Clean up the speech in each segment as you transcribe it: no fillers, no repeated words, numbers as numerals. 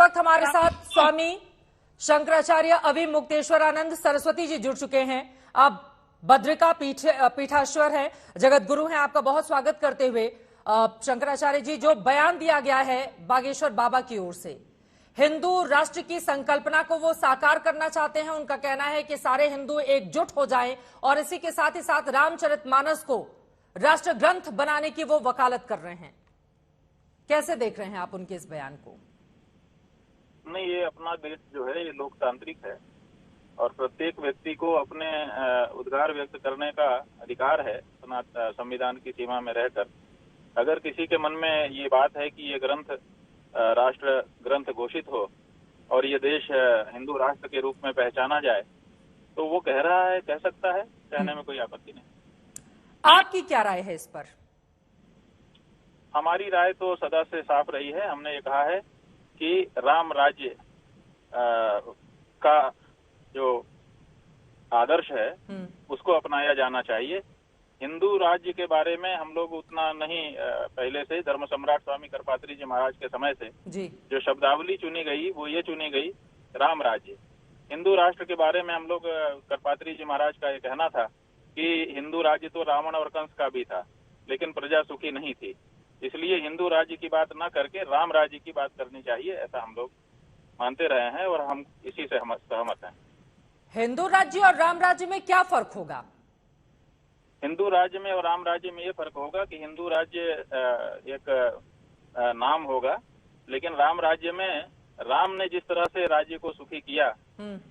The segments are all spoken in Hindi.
वक्त हमारे साथ स्वामी शंकराचार्य अविमुक्तेश्वरानंद सरस्वती जी जुड़ चुके हैं। आप भद्रिका पीठाश्वर हैं, जगत गुरु हैं। आपका बहुत स्वागत करते हुए शंकराचार्य जी, जो बयान दिया गया है बागेश्वर बाबा की ओर से, हिंदू राष्ट्र की संकल्पना को वो साकार करना चाहते हैं। उनका कहना है कि सारे हिंदू एकजुट हो जाएं और इसी के साथ ही साथ रामचरितमानस को राष्ट्र ग्रंथ बनाने की वो वकालत कर रहे हैं। कैसे देख रहे हैं आप उनके इस बयान को? नहीं, ये अपना देश जो है ये लोकतांत्रिक है और प्रत्येक व्यक्ति को अपने उद्गार व्यक्त करने का अधिकार है अपना संविधान की सीमा में रहकर। अगर किसी के मन में ये बात है कि ये ग्रंथ राष्ट्र ग्रंथ घोषित हो और ये देश हिंदू राष्ट्र के रूप में पहचाना जाए तो वो कह रहा है, कह सकता है, कहने में कोई आपत्ति नहीं। आपकी क्या राय है इस पर? हमारी राय तो सदा से साफ रही है। हमने ये कहा है कि राम राज्य का जो आदर्श है उसको अपनाया जाना चाहिए। हिंदू राज्य के बारे में हम लोग उतना नहीं, पहले से धर्म सम्राट स्वामी करपात्री जी महाराज के समय से जो शब्दावली चुनी गई वो ये चुनी गई, राम राज्य। हिंदू राष्ट्र के बारे में हम लोग करपात्री जी महाराज का ये कहना था कि हिंदू राज्य तो रावण और कंस का भी था लेकिन प्रजा सुखी नहीं थी, इसलिए हिंदू राज्य की बात न करके राम राज्य की बात करनी चाहिए, ऐसा हम लोग मानते रहे हैं और हम इसी से सहमत हैं। हिंदू राज्य और राम राज्य में क्या फर्क होगा? हिंदू राज्य में और राम राज्य में ये फर्क होगा कि हिंदू राज्य एक नाम होगा, लेकिन राम राज्य में राम ने जिस तरह से राज्य को सुखी किया,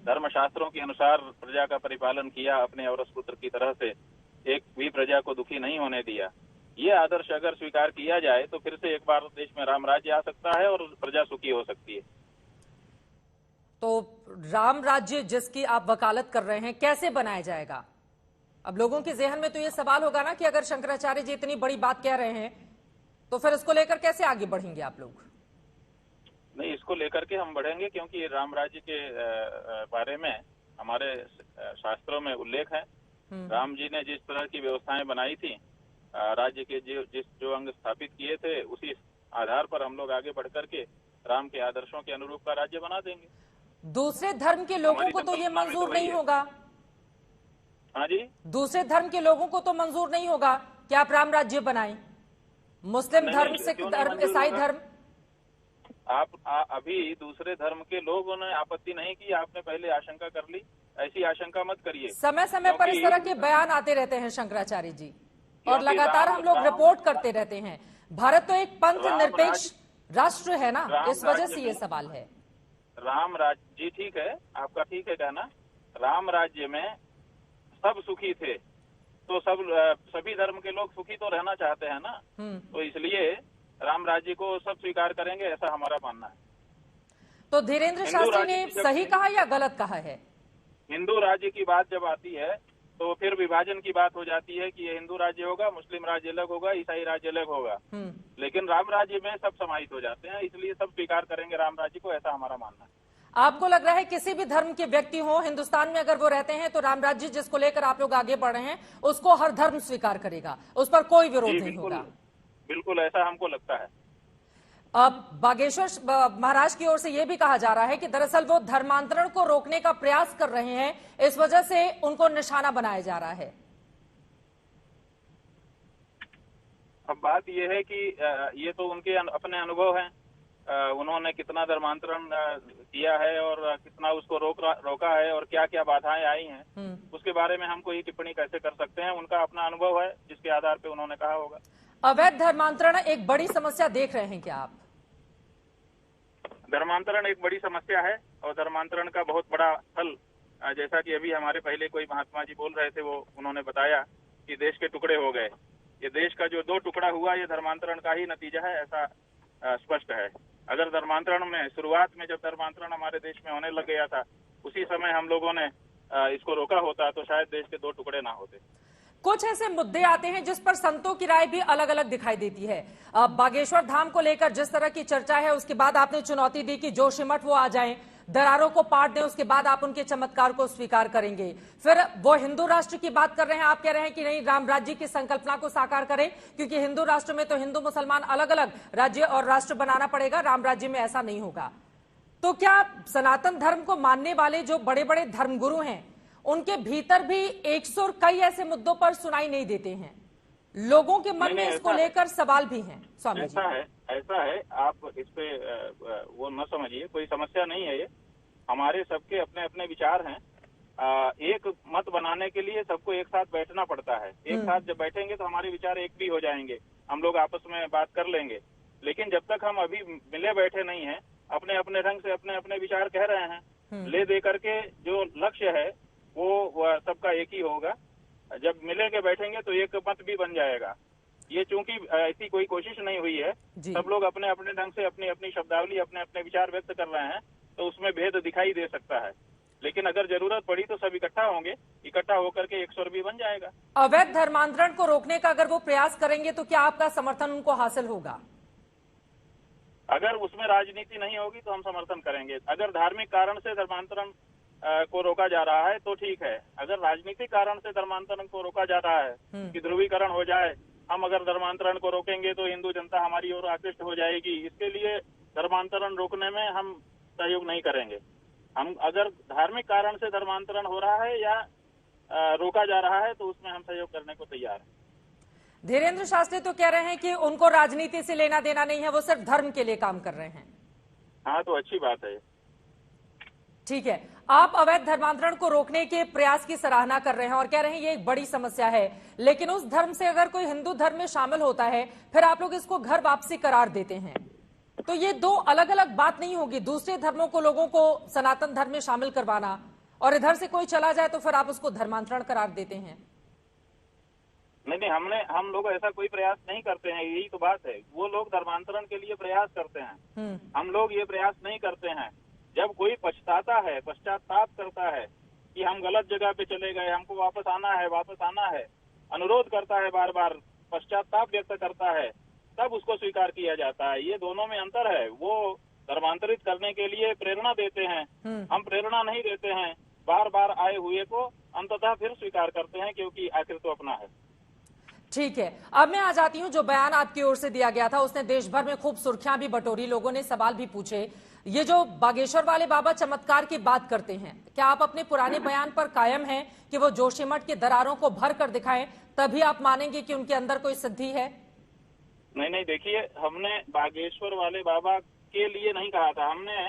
धर्मशास्त्रों के अनुसार प्रजा का परिपालन किया, अपने औरस पुत्र की तरह से एक भी प्रजा को दुखी नहीं होने दिया, ये आदर्श अगर स्वीकार किया जाए तो फिर से एक बार देश में राम राज्य आ सकता है और प्रजा सुखी हो सकती है। तो राम राज्य जिसकी आप वकालत कर रहे हैं, कैसे बनाया जाएगा? अब लोगों के जहन में तो ये सवाल होगा ना कि अगर शंकराचार्य जी इतनी बड़ी बात कह रहे हैं तो फिर इसको लेकर कैसे आगे बढ़ेंगे आप लोग? नहीं, इसको लेकर के हम बढ़ेंगे क्योंकि राम राज्य के बारे में हमारे शास्त्रों में उल्लेख है। राम जी ने जिस तरह की व्यवस्थाएं बनाई थी, राज्य के जो अंग स्थापित किए थे, उसी आधार पर हम लोग आगे बढ़ करके राम के आदर्शों के अनुरूप का राज्य बना देंगे। दूसरे धर्म के लोगों को तो ये मंजूर नहीं होगा। हाँ जी, दूसरे धर्म के लोगों को तो मंजूर नहीं होगा कि आप राम राज्य बनाएं। मुस्लिम धर्म, सिख धर्म, ईसाई धर्म, आप अभी दूसरे धर्म के लोगों ने आपत्ति नहीं की, आपने पहले आशंका कर ली। ऐसी आशंका मत करिए। समय समय पर इस तरह के बयान आते रहते हैं शंकराचार्य जी, और लगातार हम लोग रिपोर्ट करते रहते हैं। भारत तो एक पंथ निरपेक्ष राष्ट्र है ना, इस वजह से ये सवाल है। राम राज्य जी ठीक है, आपका ठीक है कहना। राम राज्य में सब सुखी थे तो सभी धर्म के लोग सुखी तो रहना चाहते हैं ना, तो इसलिए राम राज्य को सब स्वीकार करेंगे, ऐसा हमारा मानना है। तो धीरेन्द्र शास्त्री ने सही कहा या गलत कहा है? हिंदू राज्य की बात जब आती है तो फिर विभाजन की बात हो जाती है कि ये हिंदू राज्य होगा, मुस्लिम राज्य अलग होगा, ईसाई राज्य अलग होगा, लेकिन राम राज्य में सब समाहित हो जाते हैं, इसलिए सब स्वीकार करेंगे राम राज्य को, ऐसा हमारा मानना है। आपको लग रहा है किसी भी धर्म के व्यक्ति हो हिंदुस्तान में अगर वो रहते हैं तो राम राज्य जिसको लेकर आप लोग आगे बढ़ रहे हैं उसको हर धर्म स्वीकार करेगा, उस पर कोई विरोध नहीं होगा? बिल्कुल ऐसा हमको लगता है। अब बागेश्वर महाराज की ओर से यह भी कहा जा रहा है कि दरअसल वो धर्मांतरण को रोकने का प्रयास कर रहे हैं, इस वजह से उनको निशाना बनाया जा रहा है। अब बात यह है कि ये तो उनके अपने अनुभव हैं, उन्होंने कितना धर्मांतरण किया है और कितना उसको रोका है और क्या क्या बाधाएं आई हैं, उसके बारे में हम कोई टिप्पणी कैसे कर सकते हैं? उनका अपना अनुभव है जिसके आधार पे उन्होंने कहा होगा। अवैध धर्मांतरण एक बड़ी समस्या देख रहे हैं क्या आप? धर्मांतरण एक बड़ी समस्या है और धर्मांतरण का बहुत बड़ा फल, जैसा कि अभी हमारे पहले कोई महात्मा जी बोल रहे थे, वो उन्होंने बताया कि देश के टुकड़े हो गए। ये देश का जो 2 टुकड़ा हुआ ये धर्मांतरण का ही नतीजा है, ऐसा स्पष्ट है। अगर धर्मांतरण में शुरुआत में जब धर्मांतरण हमारे देश में होने लग गया था, उसी समय हम लोगों ने इसको रोका होता तो शायद देश के 2 टुकड़े ना होते। कुछ ऐसे मुद्दे आते हैं जिस पर संतों की राय भी अलग अलग दिखाई देती है। बागेश्वर धाम को लेकर जिस तरह की चर्चा है, उसके बाद आपने चुनौती दी कि जोशीमठ वो आ जाएं, दरारों को पाट दें, उसके बाद आप उनके चमत्कार को स्वीकार करेंगे। फिर वो हिंदू राष्ट्र की बात कर रहे हैं, आप कह रहे हैं कि नहीं, राम राज्य की संकल्पना को साकार करें, क्योंकि हिंदू राष्ट्र में तो हिंदू मुसलमान अलग अलग राज्य और राष्ट्र बनाना पड़ेगा, राम राज्य में ऐसा नहीं होगा। तो क्या सनातन धर्म को मानने वाले जो बड़े बड़े धर्मगुरु हैं, उनके भीतर भी एक सौ और कई ऐसे मुद्दों पर सुनाई नहीं देते हैं? लोगों के मन में इसको लेकर सवाल भी हैं स्वामी जी। ऐसा है, आप इस पे वो न समझिए, कोई समस्या नहीं है ये। हमारे सबके अपने अपने विचार हैं। एक मत बनाने के लिए सबको एक साथ बैठना पड़ता है। एक साथ जब बैठेंगे तो हमारे विचार एक भी हो जाएंगे, हम लोग आपस में बात कर लेंगे। लेकिन जब तक हम अभी मिले बैठे नहीं हैं, अपने अपने ढंग से अपने अपने विचार कह रहे हैं, ले दे करके जो लक्ष्य है वो सबका एक ही होगा। जब मिलेंगे बैठेंगे तो एक मत भी बन जाएगा। ये चूंकि ऐसी कोई कोशिश नहीं हुई है, सब लोग अपने अपने ढंग से अपनी अपनी शब्दावली, अपने अपने विचार व्यक्त कर रहे हैं, तो उसमें भेद दिखाई दे सकता है। लेकिन अगर जरूरत पड़ी तो सब इकट्ठा होंगे, इकट्ठा होकर के एक स्वर भी बन जाएगा। अवैध धर्मांतरण को रोकने का अगर वो प्रयास करेंगे तो क्या आपका समर्थन उनको हासिल होगा? अगर उसमें राजनीति नहीं होगी तो हम समर्थन करेंगे। अगर धार्मिक कारण से धर्मांतरण को रोका जा रहा है तो ठीक है। अगर राजनीतिक कारण से धर्मांतरण को रोका जा रहा है कि ध्रुवीकरण हो जाए, हम अगर धर्मांतरण को रोकेंगे तो हिंदू जनता हमारी ओर आकृष्ट हो जाएगी, इसके लिए धर्मांतरण रोकने में हम सहयोग नहीं करेंगे। हम अगर धार्मिक कारण से धर्मांतरण हो रहा है या रोका जा रहा है तो उसमें हम सहयोग करने को तैयार हैं। धीरेन्द्र शास्त्री तो कह रहे हैं कि उनको राजनीति से लेना देना नहीं है, वो सिर्फ धर्म के लिए काम कर रहे हैं। हाँ, तो अच्छी बात है। ठीक है, आप अवैध धर्मांतरण को रोकने के प्रयास की सराहना कर रहे हैं और कह रहे हैं ये एक बड़ी समस्या है, लेकिन उस धर्म से अगर कोई हिंदू धर्म में शामिल होता है फिर आप लोग इसको घर वापसी करार देते हैं, तो ये दो अलग अलग बात नहीं होगी? दूसरे धर्मों को लोगों को सनातन धर्म में शामिल करवाना और इधर से कोई चला जाए तो फिर आप उसको धर्मांतरण करार देते हैं। नहीं, हम लोग ऐसा कोई प्रयास नहीं करते हैं, यही तो बात है। वो लोग धर्मांतरण के लिए प्रयास करते हैं, हम लोग ये प्रयास नहीं करते हैं। जब कोई पछताता है, पश्चाताप करता है कि हम गलत जगह पे चले गए, हमको वापस आना है, अनुरोध करता है, बार बार पश्चाताप व्यक्त करता है, तब उसको स्वीकार किया जाता है। ये दोनों में अंतर है। वो धर्मांतरित करने के लिए प्रेरणा देते हैं, हम प्रेरणा नहीं देते हैं। बार बार आए हुए को अंततः फिर स्वीकार करते हैं, क्योंकि आखिर तो अपना है। ठीक है, अब मैं आ जाती हूं। जो बयान आपकी ओर से दिया गया था उसने देश भर में खूब सुर्खियां भी बटोरी, लोगों ने सवाल भी पूछे। ये जो बागेश्वर वाले बाबा चमत्कार की बात करते हैं, क्या आप अपने पुराने बयान पर कायम हैं कि वो जोशीमठ के दरारों को भर कर दिखाएं, तभी आप मानेंगे कि उनके अंदर कोई सिद्धि है? नहीं, देखिए, हमने बागेश्वर वाले बाबा के लिए नहीं कहा था, हमने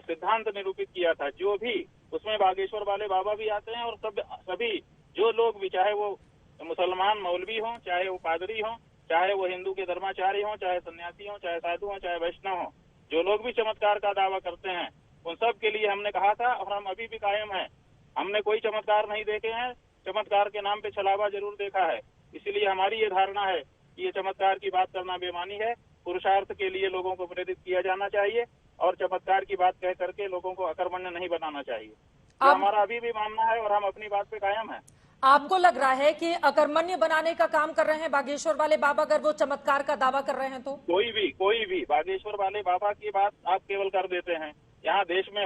सिद्धांत निरूपित किया था। जो भी उसमें बागेश्वर वाले बाबा भी आते हैं और सभी जो लोग भी, चाहे वो मुसलमान मौलवी हों, चाहे वो पादरी हों, चाहे वो हिंदू के धर्माचार्य हों, चाहे सन्यासी हों, चाहे साधु हों, चाहे वैष्णव हों, जो लोग भी चमत्कार का दावा करते हैं, उन सब के लिए हमने कहा था और हम अभी भी कायम हैं। हमने कोई चमत्कार नहीं देखे हैं, चमत्कार के नाम पे छलावा जरूर देखा है। इसीलिए हमारी ये धारणा है कि ये चमत्कार की बात करना बेमानी है। पुरुषार्थ के लिए लोगों को प्रेरित किया जाना चाहिए और चमत्कार की बात कह करके लोगों को अकर्मण्य नहीं बनाना चाहिए। तो हमारा अभी भी मानना है और हम अपनी बात पे कायम है। आपको लग रहा है कि अकर्मण्य बनाने का काम कर रहे हैं बागेश्वर वाले बाबा, अगर वो चमत्कार का दावा कर रहे हैं तो? कोई भी बागेश्वर वाले बाबा की बात आप केवल कर देते हैं। यहाँ देश में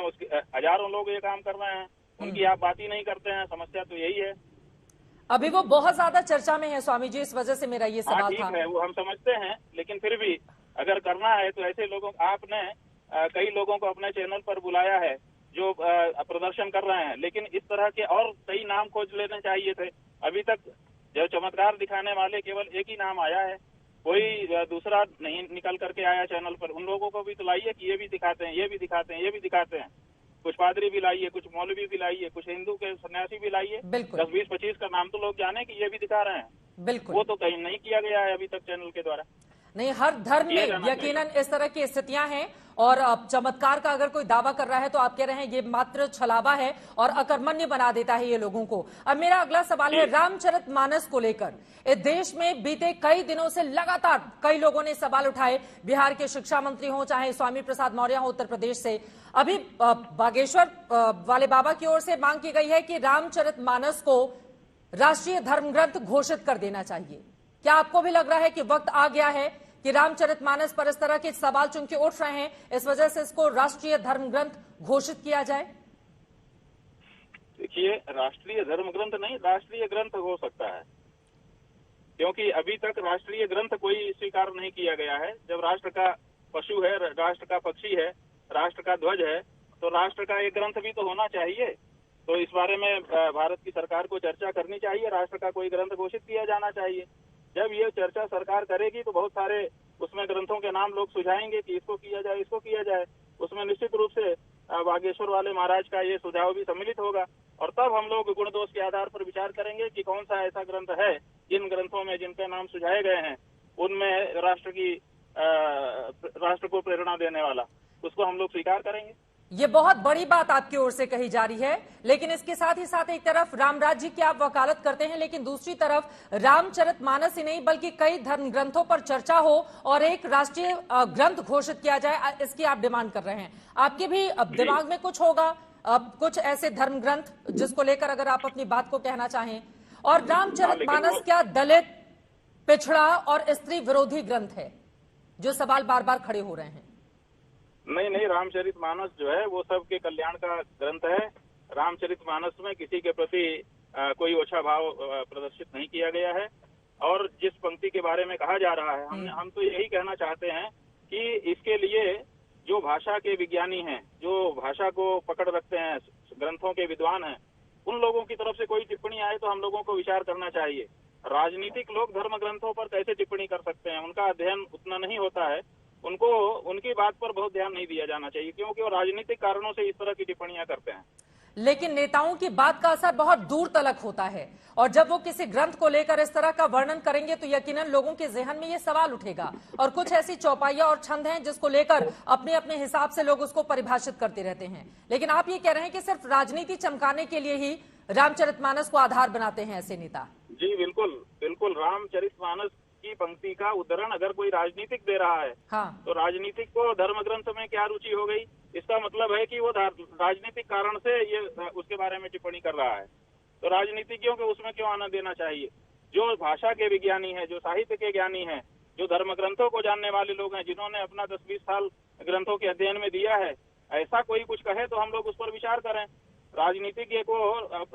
हजारों लोग ये काम कर रहे हैं, उनकी आप बात ही नहीं करते हैं। समस्या तो यही है। अभी वो बहुत ज्यादा चर्चा में है स्वामी जी, इस वजह से मेरा ये सवाल था। ठीक है, वो हम समझते हैं, लेकिन फिर भी अगर करना है तो ऐसे लोगों, आपने कई लोगों को अपने चैनल पर बुलाया है जो प्रदर्शन कर रहे हैं, लेकिन इस तरह के और कई नाम खोज लेने चाहिए थे। अभी तक जो चमत्कार दिखाने वाले केवल एक ही नाम आया है, कोई दूसरा नहीं निकल करके आया चैनल पर। उन लोगों को भी तो लाइए कि ये भी दिखाते हैं, ये भी दिखाते हैं, ये भी दिखाते हैं। कुछ पादरी भी लाइए, कुछ मौलवी भी लाइए, कुछ हिंदू के सन्यासी भी लाइए। 10, 20, 25 का नाम तो लोग जाने कि ये भी दिखा रहे हैं। बिल्कुल, वो तो कहीं नहीं किया गया है अभी तक चैनल के द्वारा। नहीं, हर धर्म में यकीनन इस तरह की स्थितियां हैं और चमत्कार का अगर कोई दावा कर रहा है तो आप कह रहे हैं ये मात्र छलावा है और अकर्मण्य बना देता है ये लोगों को। अब मेरा अगला सवाल है रामचरितमानस को लेकर। इस देश में बीते कई दिनों से लगातार कई लोगों ने सवाल उठाए, बिहार के शिक्षा मंत्री हो, चाहे स्वामी प्रसाद मौर्य हो उत्तर प्रदेश से। अभी बागेश्वर वाले बाबा की ओर से मांग की गई है कि रामचरितमानस को राष्ट्रीय धर्म ग्रंथ घोषित कर देना चाहिए। क्या आपको भी लग रहा है कि वक्त आ गया है कि रामचरितमानस पर इस तरह के सवाल चूंकि उठ रहे हैं, इस वजह से इसको राष्ट्रीय धर्म ग्रंथ घोषित किया जाए? देखिए, राष्ट्रीय धर्म ग्रंथ नहीं, राष्ट्रीय ग्रंथ हो सकता है, क्योंकि अभी तक राष्ट्रीय ग्रंथ कोई स्वीकार नहीं किया गया है। जब राष्ट्र का पशु है, राष्ट्र का पक्षी है, राष्ट्र का ध्वज है, तो राष्ट्र का एक ग्रंथ भी तो होना चाहिए। तो इस बारे में भारत की सरकार को चर्चा करनी चाहिए, राष्ट्र का कोई ग्रंथ घोषित किया जाना चाहिए। जब ये चर्चा सरकार करेगी तो बहुत सारे उसमें ग्रंथों के नाम लोग सुझाएंगे कि इसको किया जाए, इसको किया जाए। उसमें निश्चित रूप से बागेश्वर वाले महाराज का ये सुझाव भी सम्मिलित होगा, और तब हम लोग गुण दोष के आधार पर विचार करेंगे कि कौन सा ऐसा ग्रंथ है जिन ग्रंथों में जिनके नाम सुझाए गए हैं उनमें राष्ट्र को प्रेरणा देने वाला, उसको हम लोग स्वीकार करेंगे। ये बहुत बड़ी बात आपकी ओर से कही जा रही है, लेकिन इसके साथ ही साथ एक तरफ राम राज्य की आप वकालत करते हैं, लेकिन दूसरी तरफ रामचरितमानस ही नहीं बल्कि कई धर्म ग्रंथों पर चर्चा हो और एक राष्ट्रीय ग्रंथ घोषित किया जाए, इसकी आप डिमांड कर रहे हैं। आपके भी दिमाग में कुछ होगा, कुछ ऐसे धर्म ग्रंथ जिसको लेकर अगर आप अपनी बात को कहना चाहें। और रामचरितमानस क्या दलित, पिछड़ा और स्त्री विरोधी ग्रंथ है, जो सवाल बार बार खड़े हो रहे हैं? नहीं, रामचरितमानस जो है वो सबके कल्याण का ग्रंथ है। रामचरितमानस में किसी के प्रति कोई ओछा भाव प्रदर्शित नहीं किया गया है। और जिस पंक्ति के बारे में कहा जा रहा है, हम तो यही कहना चाहते हैं कि इसके लिए जो भाषा के विज्ञानी हैं, जो भाषा को पकड़ रखते हैं, ग्रंथों के विद्वान हैं, उन लोगों की तरफ से कोई टिप्पणी आए तो हम लोगों को विचार करना चाहिए। राजनीतिक लोग धर्म ग्रंथों पर कैसे टिप्पणी कर सकते हैं? उनका अध्ययन उतना नहीं होता है, उनको उनकी बात पर बहुत ध्यान नहीं दिया जाना चाहिए, क्योंकि वो राजनीतिक कारणों से इस तरह की टिप्पणियां करते हैं। लेकिन नेताओं की बात का असर बहुत दूर तलक होता है, और जब वो किसी ग्रंथ को लेकर इस तरह का वर्णन करेंगे तो यकीनन लोगों के जहन में ये सवाल उठेगा। और कुछ ऐसी चौपाइयां और छंद हैं जिसको लेकर अपने अपने हिसाब से लोग उसको परिभाषित करते रहते हैं। लेकिन आप ये कह रहे हैं कि सिर्फ राजनीति चमकाने के लिए ही रामचरितमानस को आधार बनाते हैं ऐसे नेता? जी बिल्कुल। रामचरितमानस की पंक्ति का उदाहरण अगर कोई राजनीतिक दे रहा है, हाँ, तो राजनीतिक को धर्म ग्रंथ में क्या रुचि हो गई? इसका मतलब है कि वो राजनीतिक कारण से ये उसके बारे में टिप्पणी कर रहा है। तो राजनीतिज्ञों को उसमें क्यों आना देना चाहिए? जो भाषा के विज्ञानी हैं, जो साहित्य के ज्ञानी हैं, जो धर्म ग्रंथों को जानने वाले लोग हैं, जिन्होंने अपना 10-20 साल ग्रंथों के अध्ययन में दिया है, ऐसा कोई कुछ कहे तो हम लोग उस पर विचार करें। राजनीतिज्ञ को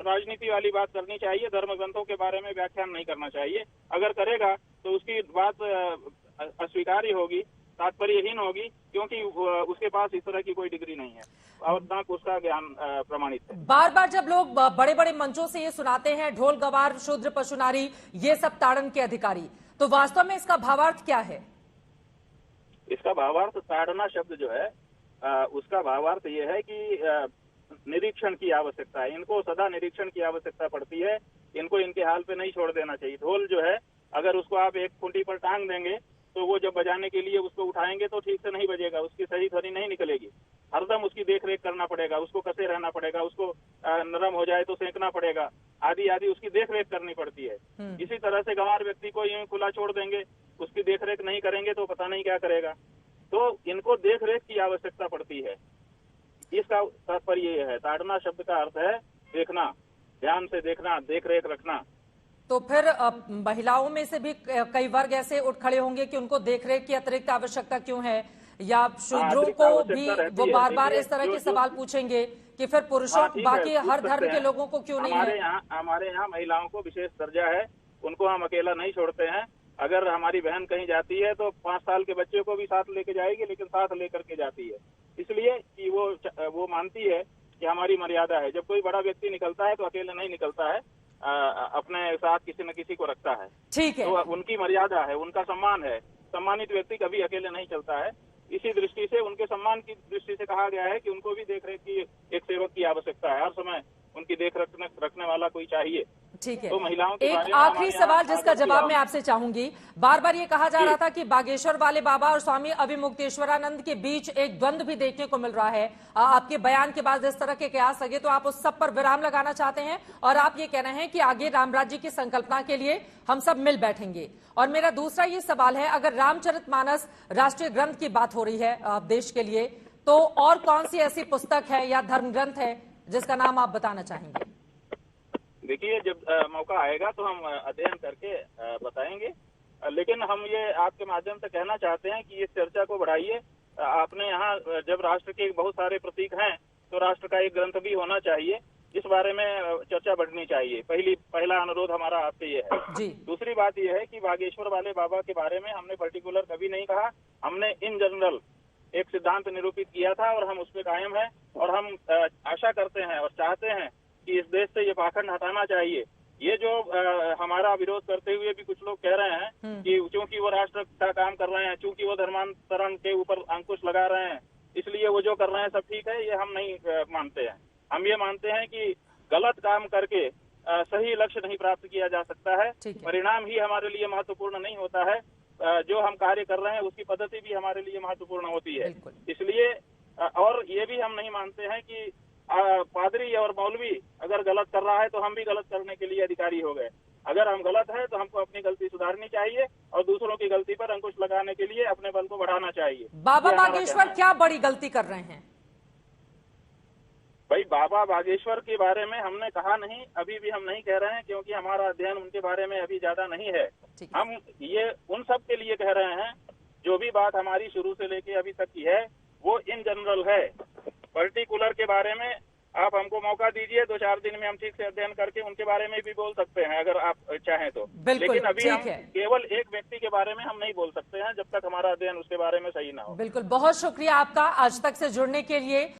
राजनीति वाली बात करनी चाहिए, धर्म ग्रंथों के बारे में व्याख्यान नहीं करना चाहिए। अगर करेगा तो उसकी बात अस्वीकार्य होगी, तात्पर्यहीन होगी, क्योंकि उसके पास इस तरह की कोई डिग्री नहीं है और ना उसका ज्ञान प्रमाणित है। बार बार जब लोग बड़े बड़े मंचों से ये सुनाते हैं ढोल गवार शूद्र पशु नारी ये सब ताड़न के अधिकारी, तो वास्तव में इसका भावार्थ क्या है? इसका भावार्थ, ताड़ना शब्द जो है उसका भावार्थ ये है कि निरीक्षण की आवश्यकता है। इनको सदा निरीक्षण की आवश्यकता पड़ती है, इनको इनके हाल पे नहीं छोड़ देना चाहिए। ढोल जो है अगर उसको आप एक खूंटी पर टांग देंगे तो वो जब बजाने के लिए उसको उठाएंगे तो ठीक से नहीं बजेगा, उसकी सही ध्वनि नहीं निकलेगी। हरदम उसकी देख रेख करना पड़ेगा, उसको कसे रहना पड़ेगा, उसको नरम हो जाए तो सेंकना पड़ेगा, आदि आदि उसकी देख रेख करनी पड़ती है। इसी तरह से गंवार व्यक्ति को यूं खुला छोड़ देंगे, उसकी देख रेख नहीं करेंगे तो पता नहीं क्या करेगा। तो इनको देख रेख की आवश्यकता पड़ती है। इसका तात्पर्य ये है। ताड़ना शब्द का अर्थ है देखना, ध्यान से देखना, देख रेख रखना। तो फिर महिलाओं में से भी कई वर्ग ऐसे उठ खड़े होंगे कि उनको देखरेख की अतिरिक्त आवश्यकता क्यों है, या शूद्रों को भी वो बार बार इस तरह के सवाल पूछेंगे कि फिर पुरुषों बाकी हर धर्म के लोगों को क्यों नहीं है? हमारे यहाँ महिलाओं को विशेष दर्जा है, उनको हम अकेला नहीं छोड़ते हैं। अगर हमारी बहन कहीं जाती है तो 5 साल के बच्चे को भी साथ लेके जाएगी, लेकिन साथ लेकर के जाती है, इसलिए कि वो मानती है कि हमारी मर्यादा है। जब कोई बड़ा व्यक्ति निकलता है तो अकेले नहीं निकलता है, अपने साथ किसी न किसी को रखता है। ठीक है, तो उनकी मर्यादा है, उनका सम्मान है। सम्मानित व्यक्ति कभी अकेले नहीं चलता है। इसी दृष्टि से उनके सम्मान की दृष्टि से कहा गया है कि उनको भी देखरेख की एक सेवक की आवश्यकता है। हर समय उनकी देख रखने वाला कोई चाहिए। ठीक है। तो महिलाओं के एक आखिरी सवाल जिसका जवाब मैं आपसे चाहूंगी, बार बार ये कहा जा रहा था कि बागेश्वर वाले बाबा और स्वामी अभिमुक्तेश्वरानंद के बीच एक द्वंद्व भी देखने को मिल रहा है। आपके बयान के बाद इस तरह के कयास लगे तो आप उस सब पर विराम लगाना चाहते हैं और आप ये कह रहे हैं कि आगे राम राज्य की संकल्पना के लिए हम सब मिल बैठेंगे। और मेरा दूसरा ये सवाल है, अगर रामचरितमानस राष्ट्रीय ग्रंथ की बात हो रही है देश के लिए, तो और कौन सी ऐसी पुस्तक है या धर्म ग्रंथ है जिसका नाम आप बताना चाहेंगे? देखिए, जब मौका आएगा तो हम अध्ययन करके बताएंगे, लेकिन हम ये आपके माध्यम से कहना चाहते हैं कि इस चर्चा को बढ़ाइए। आपने यहाँ जब राष्ट्र के बहुत सारे प्रतीक हैं तो राष्ट्र का एक ग्रंथ भी होना चाहिए, इस बारे में चर्चा बढ़नी चाहिए। पहला अनुरोध हमारा आपसे ये है जी। दूसरी बात यह है कि बागेश्वर वाले बाबा के बारे में हमने पर्टिकुलर कभी नहीं कहा, हमने इन जनरल एक सिद्धांत निरूपित किया था और हम उस पर कायम हैं। और हम आशा करते हैं और चाहते हैं कि इस देश से ये पाखंड हटाना चाहिए। ये जो हमारा विरोध करते हुए भी कुछ लोग कह रहे हैं कि चूंकि वो राष्ट्र का काम कर रहे हैं, चूंकि वो धर्मांतरण के ऊपर अंकुश लगा रहे हैं, इसलिए वो जो कर रहे हैं सब ठीक है, ये हम नहीं मानते हैं। हम ये मानते हैं कि गलत काम करके सही लक्ष्य नहीं प्राप्त किया जा सकता है। परिणाम ही हमारे लिए महत्वपूर्ण नहीं होता है, जो हम कार्य कर रहे हैं उसकी पद्धति भी हमारे लिए महत्वपूर्ण होती है। इसलिए और ये भी हम नहीं मानते हैं कि पादरी और मौलवी अगर गलत कर रहा है तो हम भी गलत करने के लिए अधिकारी हो गए। अगर हम गलत है तो हमको अपनी गलती सुधारनी चाहिए और दूसरों की गलती पर अंकुश लगाने के लिए अपने बल को बढ़ाना चाहिए। बाबा बागेश्वर क्या बड़ी गलती कर रहे हैं? भाई बाबा बागेश्वर के बारे में हमने कहा नहीं, अभी भी हम नहीं कह रहे हैं, क्योंकि हमारा अध्ययन उनके बारे में अभी ज्यादा नहीं है। हम ये उन सब के लिए कह रहे हैं जो भी बात हमारी शुरू से लेके अभी तक की है वो इन जनरल है। पर्टिकुलर के बारे में आप हमको मौका दीजिए, 2-4 दिन में हम ठीक से अध्ययन करके उनके बारे में भी बोल सकते हैं अगर आप चाहें तो। लेकिन अभी हम केवल एक व्यक्ति के बारे में हम नहीं बोल सकते हैं जब तक हमारा अध्ययन उसके बारे में सही ना हो। बिल्कुल, बहुत शुक्रिया आपका आज तक से जुड़ने के लिए।